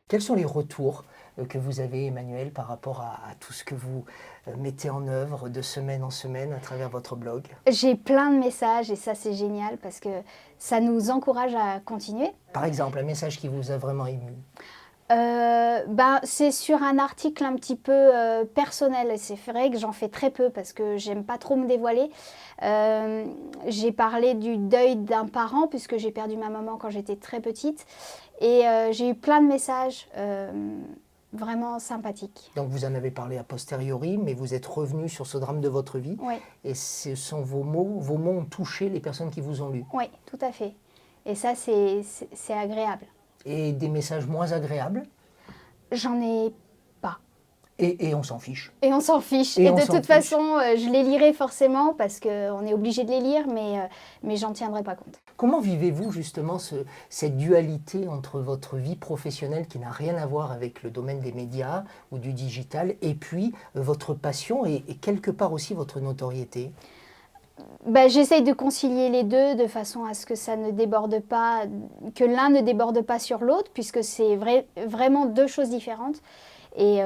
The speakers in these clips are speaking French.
Quels sont les retours que vous avez, Emmanuelle, par rapport à tout ce que vous mettez en œuvre de semaine en semaine à travers votre blog? J'ai plein de messages et ça c'est génial parce que ça nous encourage à continuer. Par exemple, un message qui vous a vraiment ému? C'est sur un article un petit peu personnel et c'est vrai que j'en fais très peu parce que j'aime pas trop me dévoiler. J'ai parlé du deuil d'un parent puisque j'ai perdu ma maman quand j'étais très petite et j'ai eu plein de messages vraiment sympathiques. Donc vous en avez parlé a posteriori, mais vous êtes revenu sur ce drame de votre vie. Oui, Et ce sont vos mots ont touché les personnes qui vous ont lu. oui, tout à fait. Et ça c'est agréable. Et des messages moins agréables, J'en ai pas. et on s'en fiche. Et on s'en fiche. Et de toute façon, je les lirai forcément parce qu'on est obligé de les lire, mais j'en tiendrai pas compte. Comment vivez-vous justement cette dualité entre votre vie professionnelle qui n'a rien à voir avec le domaine des médias ou du digital et puis votre passion et quelque part aussi votre notoriété? J'essaye de concilier les deux de façon à ce que ça ne déborde pas, que l'un ne déborde pas sur l'autre, puisque c'est vraiment deux choses différentes. Et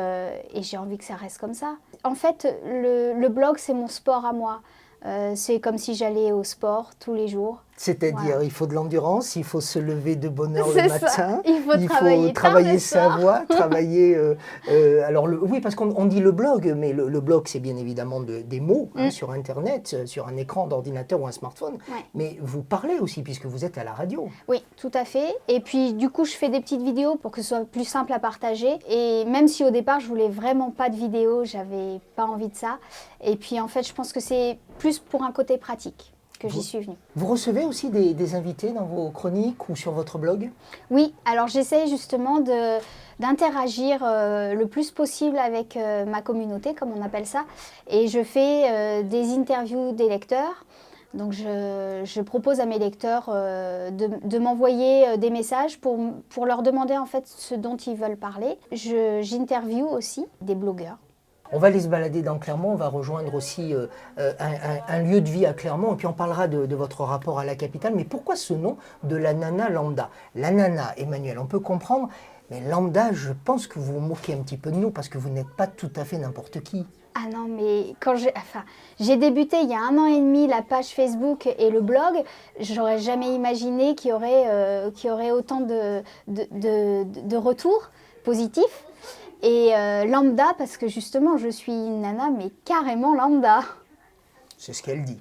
j'ai envie que ça reste comme ça. En fait, le blog, c'est mon sport à moi. C'est comme si j'allais au sport tous les jours. C'est-à-dire, Voilà. il faut de l'endurance, il faut se lever de bonne heure le C'est matin, ça. Il faut travailler travailler tard le sa soir. voix, travailler... oui, parce qu'on dit le blog, mais le blog, c'est bien évidemment des mots sur Internet, sur un écran d'ordinateur ou un smartphone. Ouais. Mais vous parlez aussi, puisque vous êtes à la radio. Oui, tout à fait. Et puis, du coup, je fais des petites vidéos pour que ce soit plus simple à partager. Et même si au départ, je voulais vraiment pas de vidéo, j'avais pas envie de ça. Et puis, en fait, je pense que c'est plus pour un côté pratique que j'y suis venue. Vous recevez aussi des invités dans vos chroniques ou sur votre blog? Oui, alors j'essaie justement d'interagir le plus possible avec ma communauté, comme on appelle ça. Et je fais des interviews des lecteurs. Donc je propose à mes lecteurs de m'envoyer des messages pour leur demander en fait ce dont ils veulent parler. J'interviewe aussi des blogueurs. On va aller se balader dans Clermont, on va rejoindre aussi un lieu de vie à Clermont, et puis on parlera de votre rapport à la capitale. Mais pourquoi ce nom de la nana lambda? La nana, Emmanuelle, on peut comprendre, mais lambda, je pense que vous vous moquez un petit peu de nous, parce que vous n'êtes pas tout à fait n'importe qui. Ah non, mais quand j'ai débuté il y a 1 an et demi la page Facebook et le blog, j'aurais jamais imaginé qu'il y aurait autant de retours positifs. Et lambda, parce que justement, je suis une nana, mais carrément lambda. C'est ce qu'elle dit.